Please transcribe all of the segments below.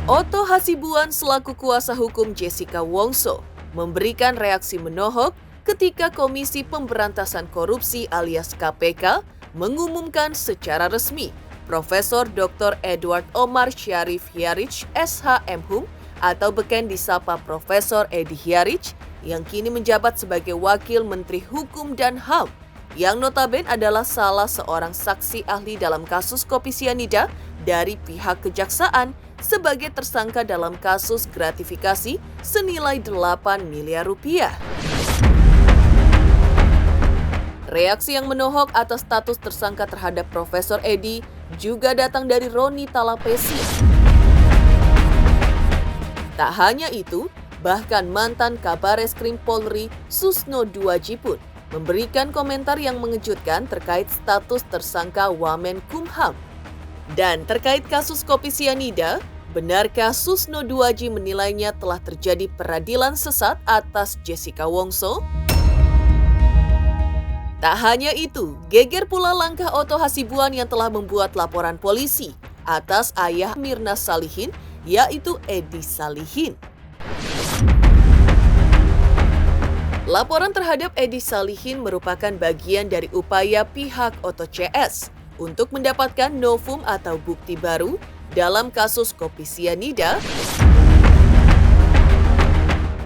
Otto Hasibuan selaku kuasa hukum Jessica Wongso memberikan reaksi menohok ketika Komisi Pemberantasan Korupsi alias KPK mengumumkan secara resmi Profesor Dr. Edward Omar Syarif Hyaritz SH.M.Hum atau beken disapa Profesor Edi Hyaritz yang kini menjabat sebagai Wakil Menteri Hukum dan HAM yang notabene adalah salah seorang saksi ahli dalam kasus kopi sianida dari pihak kejaksaan sebagai tersangka dalam kasus gratifikasi senilai 8 miliar rupiah. Reaksi yang menohok atas status tersangka terhadap Profesor Edi juga datang dari Roni Talapesi. Tak hanya itu, bahkan mantan Kabareskrim Polri Susno Duaji pun memberikan komentar yang mengejutkan terkait status tersangka Wamenkumham. Dan terkait kasus kopi sianida, benarkah Susno Duaji menilainya telah terjadi peradilan sesat atas Jessica Wongso? Tak hanya itu, geger pula langkah Otto Hasibuan yang telah membuat laporan polisi atas ayah Mirna Salihin, yaitu Edi Salihin. Laporan terhadap Edi Salihin merupakan bagian dari upaya pihak Otto CS untuk mendapatkan novum atau bukti baru dalam kasus kopi sianida.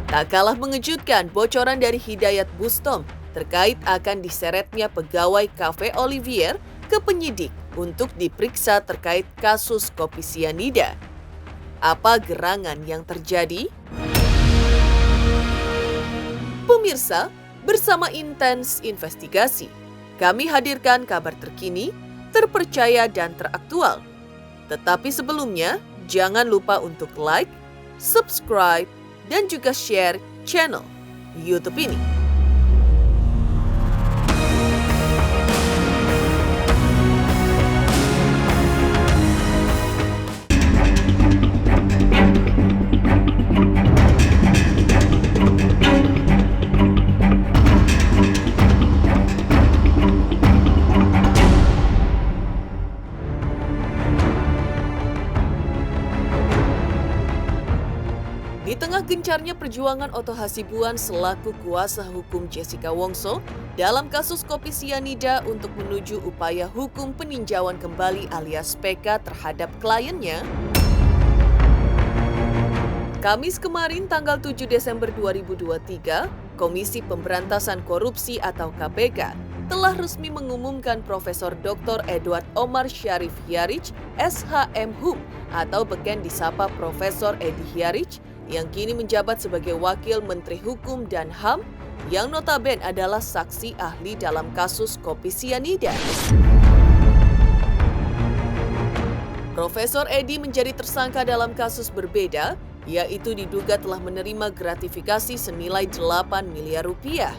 Tak kalah mengejutkan bocoran dari Hidayat Bustom terkait akan diseretnya pegawai Cafe Olivier ke penyidik untuk diperiksa terkait kasus kopi sianida. Apa gerangan yang terjadi? Pemirsa, bersama Intens Investigasi, kami hadirkan kabar terkini, terpercaya dan teraktual. Tetapi sebelumnya, jangan lupa untuk like, subscribe, dan juga share channel YouTube ini. Di tengah gencarnya perjuangan Otto Hasibuan selaku kuasa hukum Jessica Wongso dalam kasus kopi sianida untuk menuju upaya hukum peninjauan kembali alias PK terhadap kliennya, Kamis kemarin tanggal 7 Desember 2023, Komisi Pemberantasan Korupsi atau KPK telah resmi mengumumkan Profesor Dr. Edward Omar Syarif Hyaritz SH.M.Hum atau beken disapa Profesor Edi Hyaritz yang kini menjabat sebagai Wakil Menteri Hukum dan HAM yang notabene adalah saksi ahli dalam kasus kopi sianida. Profesor Edi menjadi tersangka dalam kasus berbeda, yaitu diduga telah menerima gratifikasi senilai 8 miliar rupiah.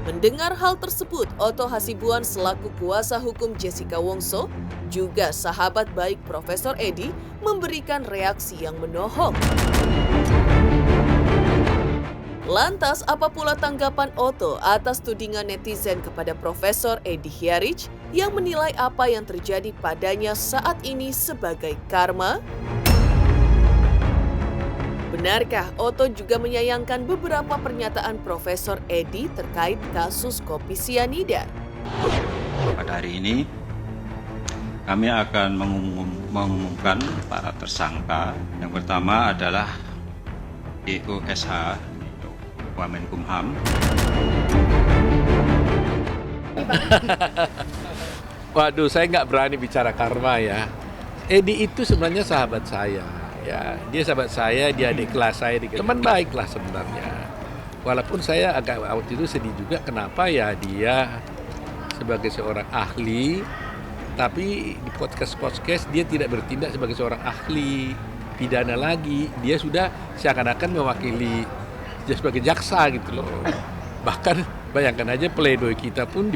Mendengar hal tersebut, Otto Hasibuan selaku kuasa hukum Jessica Wongso, juga sahabat baik Profesor Edi, memberikan reaksi yang menohok. Lantas, apa pula tanggapan Otto atas tudingan netizen kepada Profesor Edi Hyaritz yang menilai apa yang terjadi padanya saat ini sebagai karma? Benarkah Otto juga menyayangkan beberapa pernyataan Profesor Edi terkait kasus kopi sianida? Pada hari ini, kami akan mengumumkan para tersangka. Yang pertama adalah EOSH, Wamenkumham. Waduh, saya nggak berani bicara karma ya. Edi itu sebenarnya sahabat saya. Ya, dia sahabat saya, dia adik kelas saya, teman baik lah sebenarnya. Walaupun saya agak waktu itu sedih juga kenapa ya dia sebagai seorang ahli, tapi di podcast dia tidak bertindak sebagai seorang ahli pidana lagi. Dia sudah seakan-akan mewakili dia sebagai jaksa gitu loh. Bahkan bayangkan aja pledoi kita pun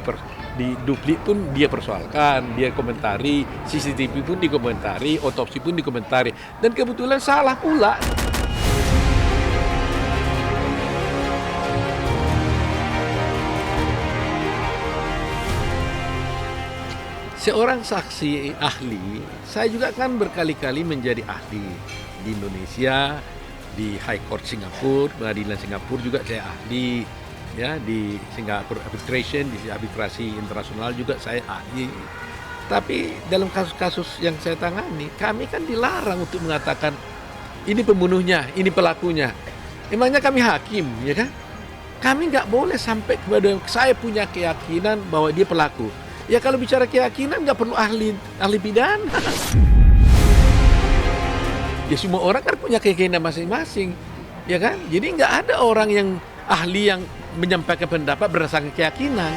di duplik pun dia persoalkan, dia komentari, CCTV pun dikomentari, otopsi pun dikomentari, dan kebetulan salah pula. Seorang saksi ahli, saya juga kan berkali-kali menjadi ahli di Indonesia, di High Court Singapura, pengadilan Singapura juga saya ahli, ya di Singapore Arbitration, di arbitrasi internasional juga saya ahli. Tapi dalam kasus-kasus yang saya tangani, kami kan dilarang untuk mengatakan ini pembunuhnya, ini pelakunya. Emangnya kami hakim, ya kan? Kami nggak boleh sampai kepada saya punya keyakinan bahwa dia pelaku. Ya kalau bicara keyakinan nggak perlu ahli pidana. Ya semua orang kan punya keyakinan masing-masing, ya kan? Jadi nggak ada orang yang ahli yang menyampaikan pendapat berdasarkan keyakinan.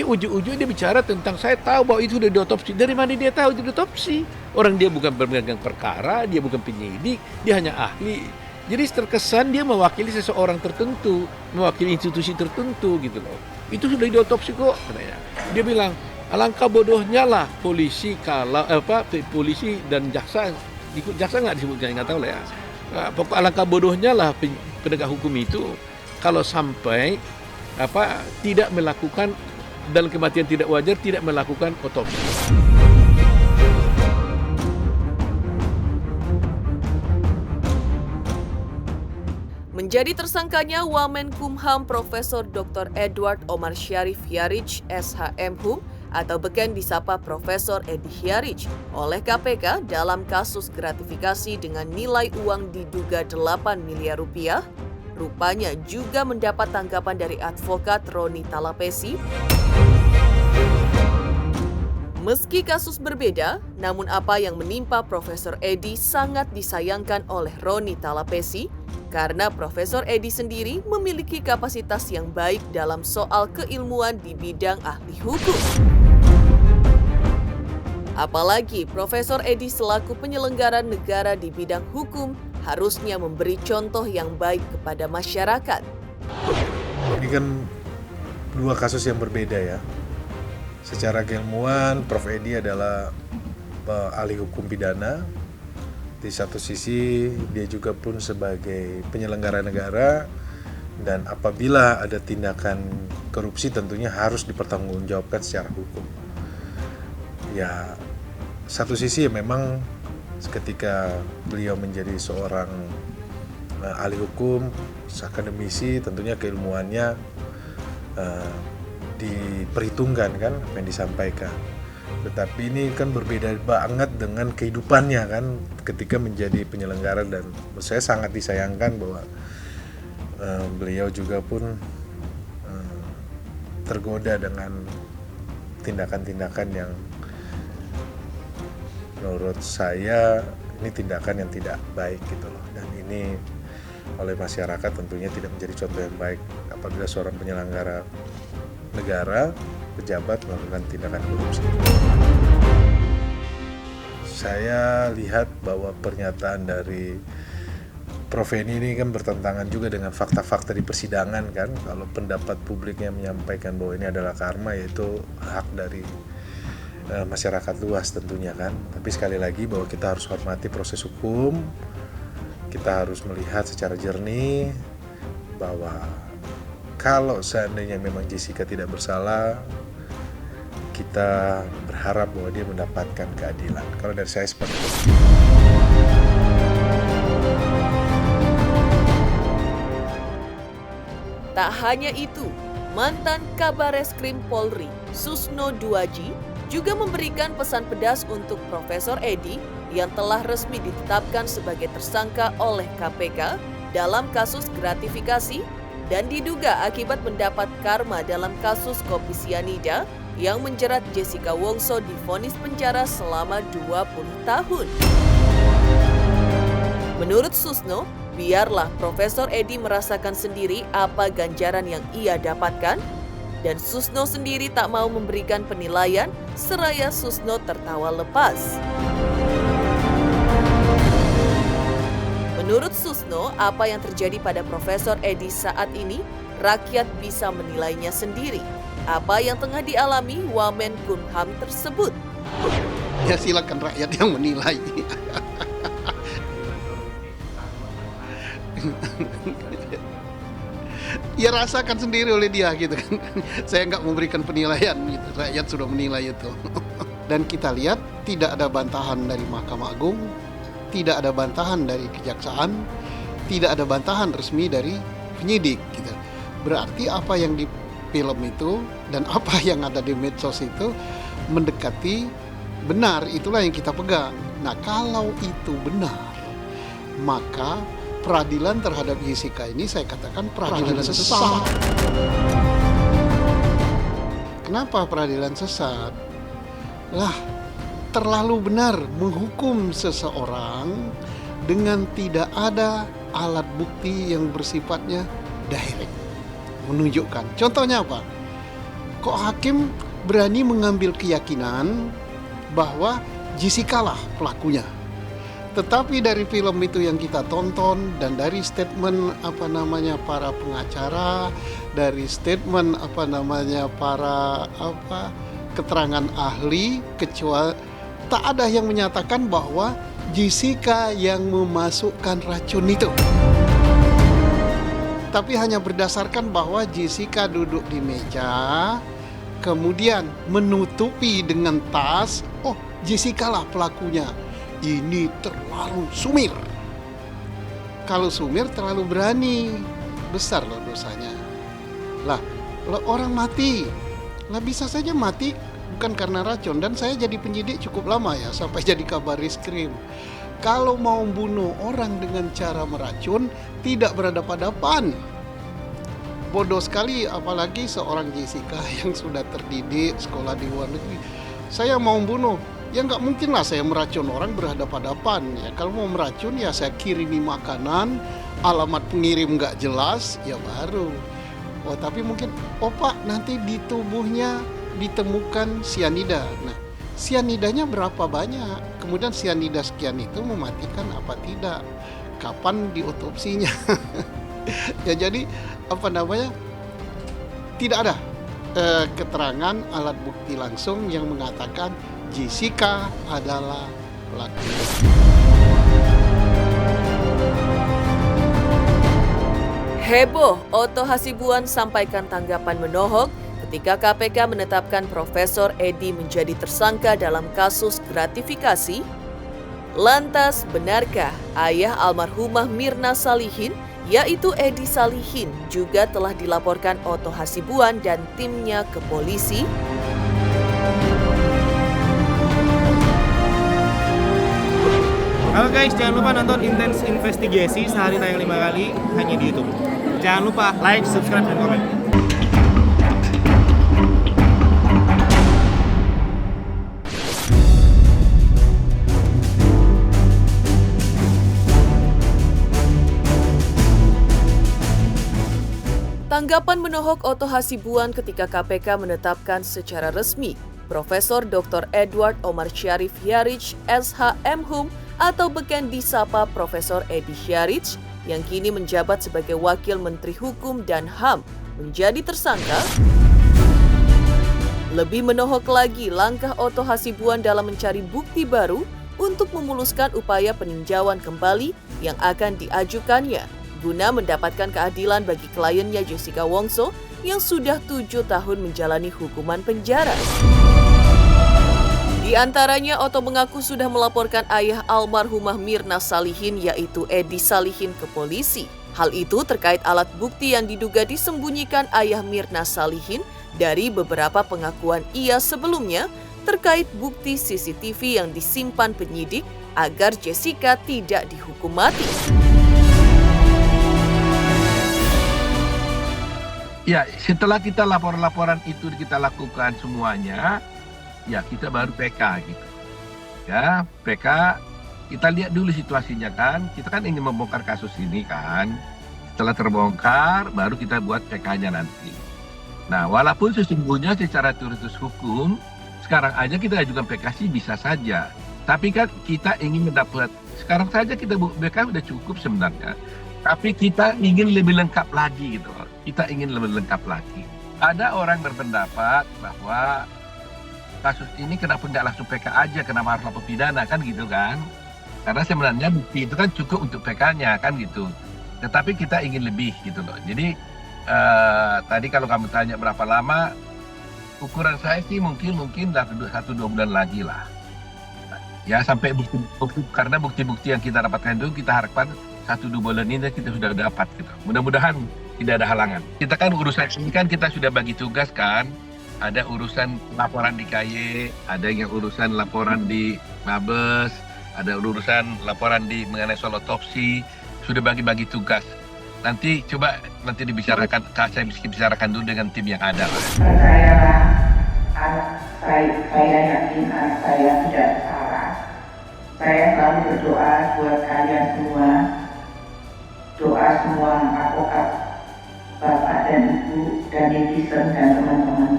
Ujung-ujung dia bicara tentang saya tahu bahwa itu sudah diotopsi. Dari mana dia tahu itu diotopsi? Orang dia bukan pemegang perkara, dia bukan penyidik, dia hanya ahli. Jadi terkesan dia mewakili seseorang tertentu, mewakili institusi tertentu gitu loh. Itu sudah diotopsi kok, katanya. Dia bilang, alangkah bodohnya lah polisi kalau polisi dan jaksa nggak disebutnya, nggak tahu lah ya. Pokok alangkah bodohnya lah penegak hukum itu kalau sampai tidak melakukan dalam kematian tidak wajar tidak melakukan otopsi. Menjadi tersangkanya Wamenkumham Profesor Dr. Edward Omar Syarif Hyaridj, SHM-Hum, atau beken disapa Profesor Edy Hyaridj oleh KPK dalam kasus gratifikasi dengan nilai uang diduga 8 miliar rupiah, rupanya juga mendapat tanggapan dari advokat Roni Talapesi. Meski kasus berbeda, namun apa yang menimpa Profesor Edy sangat disayangkan oleh Roni Talapesi karena Profesor Edy sendiri memiliki kapasitas yang baik dalam soal keilmuan di bidang ahli hukum. Apalagi Profesor Edy selaku penyelenggara negara di bidang hukum harusnya memberi contoh yang baik kepada masyarakat. Ini kan dua kasus yang berbeda ya. Secara keilmuan, Prof. Edy adalah ahli hukum pidana. Di satu sisi, dia juga pun sebagai penyelenggara negara. Dan apabila ada tindakan korupsi, tentunya harus dipertanggungjawabkan secara hukum. Ya, satu sisi ya memang ketika beliau menjadi seorang ahli hukum, akademisi, tentunya keilmuannya diperhitungkan kan apa yang disampaikan. Tetapi ini kan berbeda banget dengan kehidupannya kan ketika menjadi penyelenggara, dan saya sangat disayangkan bahwa beliau juga pun tergoda dengan tindakan-tindakan yang menurut saya ini tindakan yang tidak baik gitu loh, dan ini oleh masyarakat tentunya tidak menjadi contoh yang baik apabila seorang penyelenggara negara, pejabat melakukan tindakan korupsi. Saya lihat bahwa pernyataan dari Prof. Edy ini kan bertentangan juga dengan fakta-fakta di persidangan kan. Kalau pendapat publiknya menyampaikan bahwa ini adalah karma, yaitu hak dari masyarakat luas tentunya kan. Tapi sekali lagi bahwa kita harus hormati proses hukum, kita harus melihat secara jernih bahwa kalau seandainya memang Jessica tidak bersalah, kita berharap bahwa dia mendapatkan keadilan. Kalau dari saya seperti itu. Tak hanya itu, mantan Kabareskrim Polri, Susno Duaji, juga memberikan pesan pedas untuk Profesor Edy yang telah resmi ditetapkan sebagai tersangka oleh KPK dalam kasus gratifikasi dan diduga akibat mendapat karma dalam kasus kopi sianida yang menjerat Jessica Wongso divonis penjara selama 20 tahun. Menurut Susno, biarlah Profesor Edy merasakan sendiri apa ganjaran yang ia dapatkan, dan Susno sendiri tak mau memberikan penilaian, seraya Susno tertawa lepas. Menurut Susno, apa yang terjadi pada Profesor Edy saat ini, rakyat bisa menilainya sendiri. Apa yang tengah dialami Wamenkumham tersebut. Ya silakan rakyat yang menilai. Ya rasakan sendiri oleh dia gitu kan. Saya nggak memberikan penilaian gitu, rakyat sudah menilai itu. Dan kita lihat tidak ada bantahan dari Mahkamah Agung, tidak ada bantahan dari Kejaksaan, tidak ada bantahan resmi dari penyidik gitu. Berarti apa yang di film itu dan apa yang ada di medsos itu mendekati benar, itulah yang kita pegang. Nah, kalau itu benar, maka peradilan terhadap Jessica ini saya katakan peradilan sesat. Kenapa peradilan sesat? Lah, terlalu benar menghukum seseorang dengan tidak ada alat bukti yang bersifatnya direct, menunjukkan. Contohnya apa? Kok hakim berani mengambil keyakinan bahwa Jessica lah pelakunya? Tetapi dari film itu yang kita tonton dan dari statement para pengacara, dari statement para keterangan ahli, kecuali tak ada yang menyatakan bahwa Jessica yang memasukkan racun itu. Tapi hanya berdasarkan bahwa Jessica duduk di meja, kemudian menutupi dengan tas, oh Jessica lah pelakunya. Ini terlalu sumir. Kalau sumir terlalu berani, besar loh dosanya. Lah, orang mati, lah bisa saja mati bukan karena racun. Dan saya jadi penyidik cukup lama ya, sampai jadi kabar reskrim. Kalau mau bunuh orang dengan cara meracun, tidak berhadapan-hadapan. Bodoh sekali, apalagi seorang Jessica yang sudah terdidik, sekolah di luar negeri. Saya mau bunuh, ya nggak mungkin lah saya meracun orang berhadapan-hadapan. Ya, kalau mau meracun ya saya kirimi makanan, alamat pengirim nggak jelas, ya baru. Oh tapi mungkin, oh Pak nanti di tubuhnya ditemukan sianida. Nah, sianidanya berapa banyak? Kemudian sianida sekian itu mematikan apa tidak? Kapan diotopsinya? Ya jadi tidak ada keterangan alat bukti langsung yang mengatakan Jessica adalah pelaku. Heboh, Otto Hasibuan sampaikan tanggapan menohok ketika KPK menetapkan Profesor Edi menjadi tersangka dalam kasus gratifikasi. Lantas, benarkah ayah almarhumah Mirna Salihin, yaitu Edi Salihin, juga telah dilaporkan Otto Hasibuan dan timnya ke polisi? Halo guys, jangan lupa nonton Intense Investigasi sehari tayang 5 kali hanya di YouTube. Jangan lupa like, subscribe, dan komen. Tanggapan menohok Otto Hasibuan ketika KPK menetapkan secara resmi Profesor Dr. Edward Omar Syarif Hyaridz SH.M.Hum atau beken disapa Profesor Edi Hyaridz yang kini menjabat sebagai Wakil Menteri Hukum dan HAM menjadi tersangka. Lebih menohok lagi langkah Otto Hasibuan dalam mencari bukti baru untuk memuluskan upaya peninjauan kembali yang akan diajukannya guna mendapatkan keadilan bagi kliennya Jessica Wongso yang sudah 7 tahun menjalani hukuman penjara. Di antaranya, Otto mengaku sudah melaporkan ayah almarhumah Mirna Salihin yaitu Edi Salihin ke polisi. Hal itu terkait alat bukti yang diduga disembunyikan ayah Mirna Salihin dari beberapa pengakuan ia sebelumnya terkait bukti CCTV yang disimpan penyidik agar Jessica tidak dihukum mati. Ya, setelah kita laporan-laporan itu kita lakukan semuanya, ya kita baru PK gitu. Ya, PK kita lihat dulu situasinya kan. Kita kan ingin membongkar kasus ini kan. Setelah terbongkar, baru kita buat PK-nya nanti. Nah, walaupun sesungguhnya secara teoritis hukum, sekarang aja kita ajukan PK sih bisa saja. Tapi kan kita ingin mendapat, sekarang saja kita PK udah cukup sebenarnya. Tapi kita ingin lebih lengkap lagi gitu. Kita ingin lebih lengkap lagi. Ada orang berpendapat bahwa kasus ini kenapa nggak langsung PK aja, kenapa harus lapor pidana kan gitu kan? Karena sebenarnya bukti itu kan cukup untuk PK-nya kan gitu. Tetapi kita ingin lebih gitu loh. Jadi tadi kalau kamu tanya berapa lama, ukuran saya sih mungkin 1-2 bulan lagi lah. Ya sampai karena bukti-bukti yang kita dapatkan itu kita harapkan 1-2 bulan ini kita sudah dapat gitu. Mudah-mudahan tidak ada halangan. Kita kan urusan ini kan kita sudah bagi tugas kan. Ada urusan laporan di KY, ada yang urusan laporan di Mabes, ada urusan laporan mengenai soal otopsi. Sudah bagi-bagi tugas. Nanti dibicarakan, saya bicarakan dulu dengan tim yang ada. Saya yakin anak saya tidak salah. Saya selalu berdoa buat kalian semua. Doa semua advokat, Bapak dan Ibu, dan netizen dan teman-teman.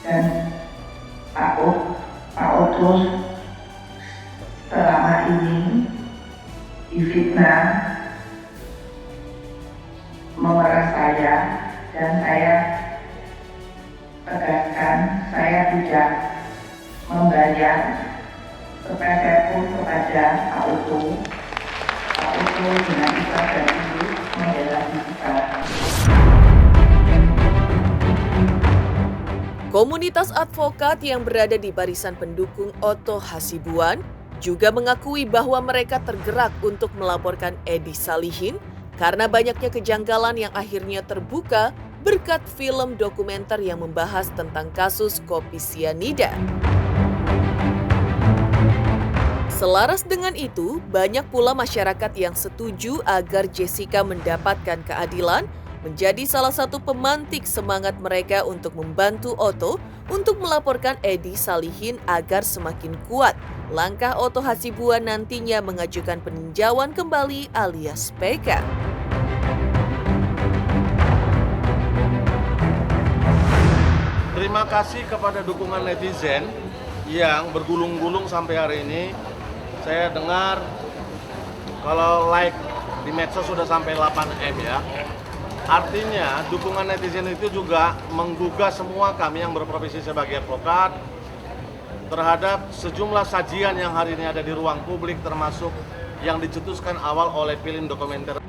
Dan Pak Oto selama ini difitnah, memeras saya, dan saya tegaskan saya tidak membayar sepeserpun kepada Pak Oto. Pak Oto dengan ikhlas dan tulus membela Jessica. Komunitas advokat yang berada di barisan pendukung Oto Hasibuan juga mengakui bahwa mereka tergerak untuk melaporkan Edi Salihin karena banyaknya kejanggalan yang akhirnya terbuka berkat film dokumenter yang membahas tentang kasus kopi sianida. Selaras dengan itu, banyak pula masyarakat yang setuju agar Jessica mendapatkan keadilan menjadi salah satu pemantik semangat mereka untuk membantu Oto untuk melaporkan Edi Salihin agar semakin kuat langkah Oto Hasibuan nantinya mengajukan peninjauan kembali alias PK. Terima kasih kepada dukungan netizen yang bergulung-gulung sampai hari ini. Saya dengar kalau like di medsos sudah sampai 8M ya. Artinya dukungan netizen itu juga menggugah semua kami yang berprofesi sebagai advokat terhadap sejumlah sajian yang hari ini ada di ruang publik, termasuk yang dicetuskan awal oleh film dokumenter.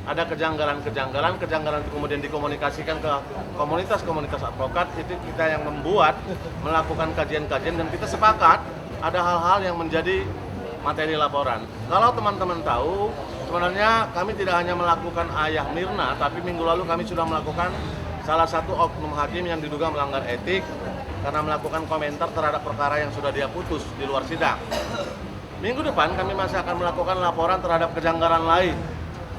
Ada kejanggalan itu kemudian dikomunikasikan ke komunitas-komunitas advokat. Itu kita yang melakukan kajian-kajian, dan kita sepakat ada hal-hal yang menjadi materi laporan. Kalau teman-teman tahu, sebenarnya kami tidak hanya melakukan Ayah Mirna, tapi minggu lalu kami sudah melakukan salah satu oknum hakim yang diduga melanggar etik karena melakukan komentar terhadap perkara yang sudah dia putus di luar sidang. Minggu depan kami masih akan melakukan laporan terhadap kejanggalan lain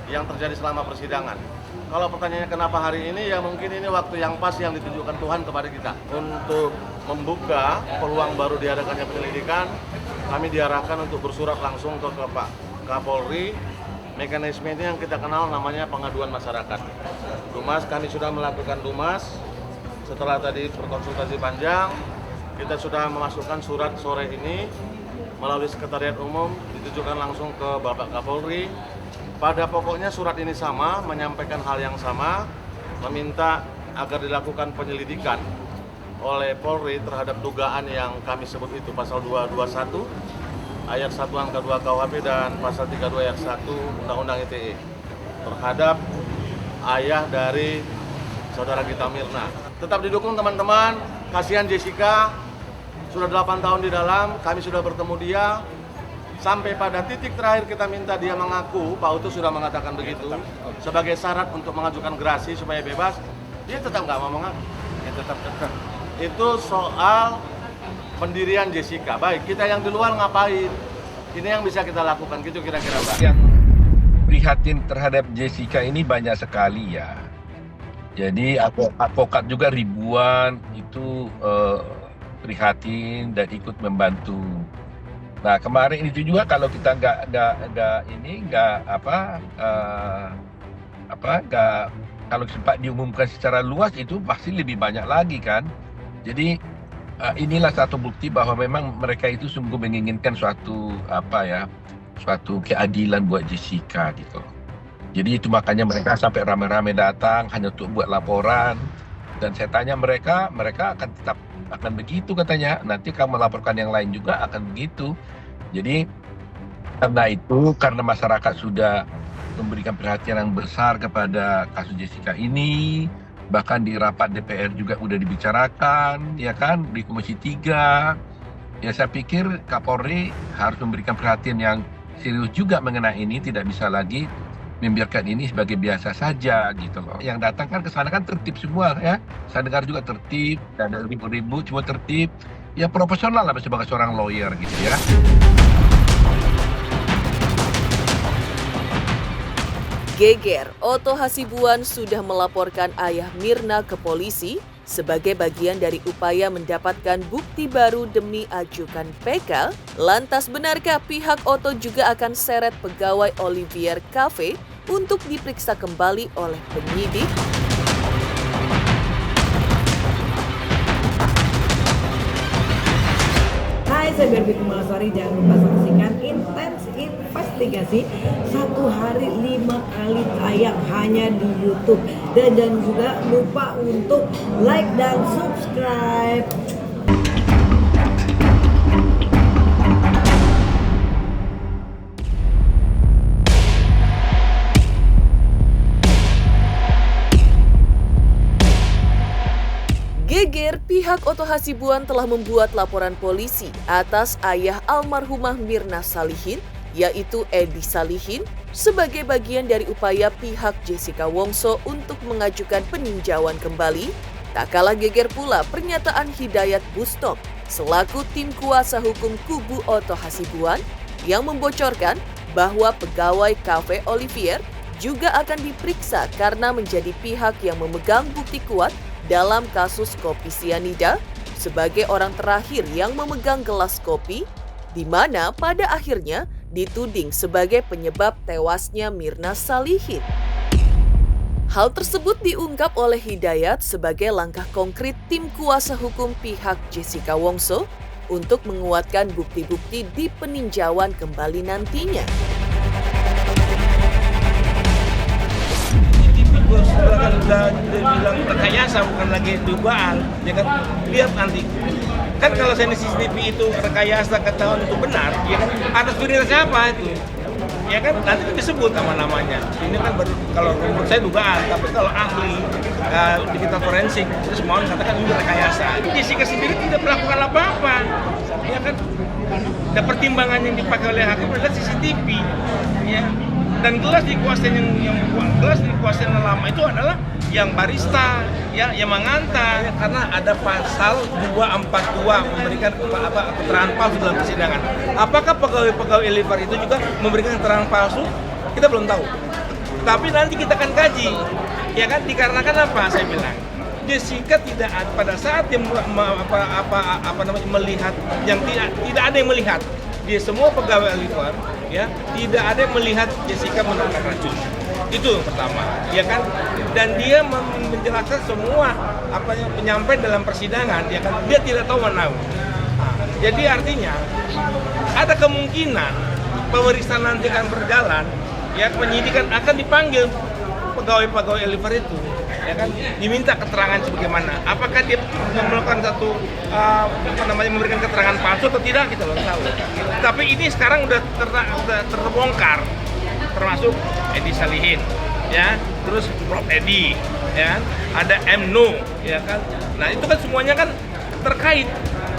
yang terjadi selama persidangan. Kalau pertanyaannya kenapa hari ini, ya mungkin ini waktu yang pas yang ditunjukkan Tuhan kepada kita untuk membuka peluang baru diadakannya penyelidikan. Kami diarahkan untuk bersurat langsung ke Pak Kapolri. Mekanisme ini yang kita kenal namanya pengaduan masyarakat. Dumas, kami sudah melakukan Dumas. Setelah tadi berkonsultasi panjang, kita sudah memasukkan surat sore ini melalui Sekretariat Umum, ditujukan langsung ke Bapak Kapolri. Pada pokoknya surat ini sama, menyampaikan hal yang sama, meminta agar dilakukan penyelidikan oleh Polri terhadap dugaan yang kami sebut itu pasal 221 ayat 1 angka 2 KUHP dan pasal 32 ayat 1 Undang-Undang ITE terhadap ayah dari saudara Gita Mirna. Tetap didukung teman-teman, kasihan Jessica, sudah 8 tahun di dalam, kami sudah bertemu dia. Sampai pada titik terakhir kita minta dia mengaku, Pak Utu sudah mengatakan begitu, sebagai syarat untuk mengajukan gerasi supaya bebas, dia tetap nggak mau mengaku. Itu soal pendirian Jessica. Baik, kita yang di luar ngapain? Ini yang bisa kita lakukan, gitu kira-kira Pak. Yang prihatin terhadap Jessica ini banyak sekali ya. Jadi advokat juga ribuan itu prihatin dan ikut membantu. Nah kemarin itu juga kalau kita kalau sempat diumumkan secara luas itu pasti lebih banyak lagi kan. Jadi inilah satu bukti bahwa memang mereka itu sungguh menginginkan suatu keadilan buat Jessica gitu. Jadi itu makanya mereka sampai rame-rame datang hanya untuk buat laporan. Dan saya tanya mereka akan begitu katanya. Nanti kamu laporkan yang lain juga akan begitu. Jadi karena masyarakat sudah memberikan perhatian yang besar kepada kasus Jessica ini. Bahkan di rapat DPR juga udah dibicarakan, ya kan, di Komisi 3. Ya saya pikir Kapolri harus memberikan perhatian yang serius juga mengenai ini, tidak bisa lagi membiarkan ini sebagai biasa saja gitu loh. Yang datang kan ke sana kan tertib semua ya. Saya dengar juga tertib, tidak ada ribut-ribut, cuma tertib. Ya profesional lah sebagai seorang lawyer gitu ya. Geger, Otto Hasibuan sudah melaporkan ayah Mirna ke polisi sebagai bagian dari upaya mendapatkan bukti baru demi ajukan PK. Lantas benarkah pihak Otto juga akan seret pegawai Olivier Cafe untuk diperiksa kembali oleh penyidik? Hai, saya Berbi Kumalasari. Jangan lupa saksikan Intens Investigasi 1 hari 5 kali tayang hanya di YouTube. Dan jangan juga lupa untuk like dan subscribe. Geger, pihak Otto Hasibuan telah membuat laporan polisi atas ayah almarhumah Mirna Salihin, yaitu Edi Salihin, sebagai bagian dari upaya pihak Jessica Wongso untuk mengajukan peninjauan kembali. Tak kalah geger pula pernyataan Hidayat Bustom selaku tim kuasa hukum kubu Otto Hasibuan yang membocorkan bahwa pegawai Cafe Olivier juga akan diperiksa karena menjadi pihak yang memegang bukti kuat dalam kasus kopi sianida sebagai orang terakhir yang memegang gelas kopi, di mana pada akhirnya dituding sebagai penyebab tewasnya Mirna Salihin. Hal tersebut diungkap oleh Hidayat sebagai langkah konkret tim kuasa hukum pihak Jessica Wongso untuk menguatkan bukti-bukti di peninjauan kembali nantinya. Udah bilang rekayasa, bukan lagi dugaan, ya kan? Lihat nanti, kan kalau CCTV itu rekayasa ketahuan itu benar, ya kan? Atas diri siapa itu, ya kan? Nanti itu disebut nama-namanya. Ini kan baru, kalau menurut saya dugaan, tapi kalau ahli di kita forensik itu semua orang katakan ini rekayasa. Jessica sendiri tidak melakukan apa-apa, ya kan? Dan pertimbangan yang dipakai oleh hakim adalah CCTV, ya. Dan gelas dikuasain gelas dikuasain lama itu adalah yang barista, ya, yang mengantar, ya, karena ada pasal 242 memberikan keterangan palsu dalam persidangan. Apakah pegawai Olivier itu juga memberikan keterangan palsu? Kita belum tahu. Tapi nanti kita akan kaji, ya kan? Dikarenakan apa? Saya bilang, Jessica tidak ada pada saat dia melihat yang tidak ada yang melihat. Dia semua pegawai Olivier, ya, tidak ada yang melihat Jessica menggunakan racun. Itu yang pertama, ya kan? Dan dia menjelaskan semua apa yang penyampaian dalam persidangan, ya kan? Dia tidak tahu mana. Jadi artinya ada kemungkinan pemeriksaan nanti akan berjalan, ya, penyidikan akan dipanggil pegawai Olivier itu, ya kan, diminta keterangan sebagaimana. Apakah dia melakukan satu memberikan keterangan palsu atau tidak, kita belum tahu. Tapi ini sekarang udah terbongkar, termasuk Edi Salihin, ya, terus Prof Edi, ya, ada M Nu, ya kan. Nah itu kan semuanya kan terkait,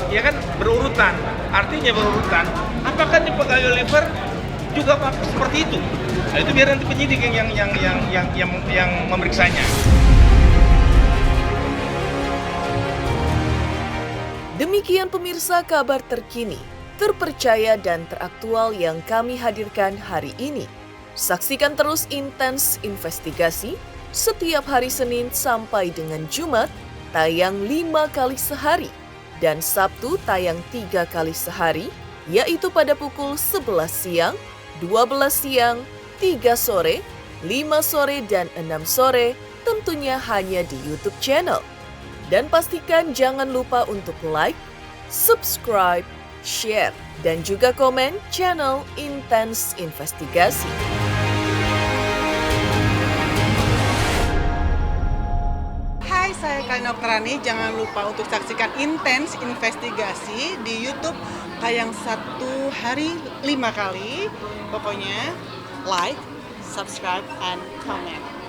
ya kan, berurutan. Artinya berurutan. Apakah di pegawai Olivier juga seperti itu? Nah, itu biar nanti penyidik yang memeriksanya. Demikian pemirsa kabar terkini, terpercaya dan teraktual yang kami hadirkan hari ini. Saksikan terus Intens Investigasi setiap hari Senin sampai dengan Jumat, tayang 5 kali sehari, dan Sabtu tayang 3 kali sehari, yaitu pada pukul 11 siang, 12 siang, 3 sore, 5 sore, dan 6 sore, tentunya hanya di YouTube channel. Dan pastikan jangan lupa untuk like, subscribe, share, dan juga komen channel Intens Investigasi. Hai, saya Kalina Oktarani. Jangan lupa untuk saksikan Intens Investigasi di YouTube tayang 1 hari 5 kali. Pokoknya like, subscribe, and comment.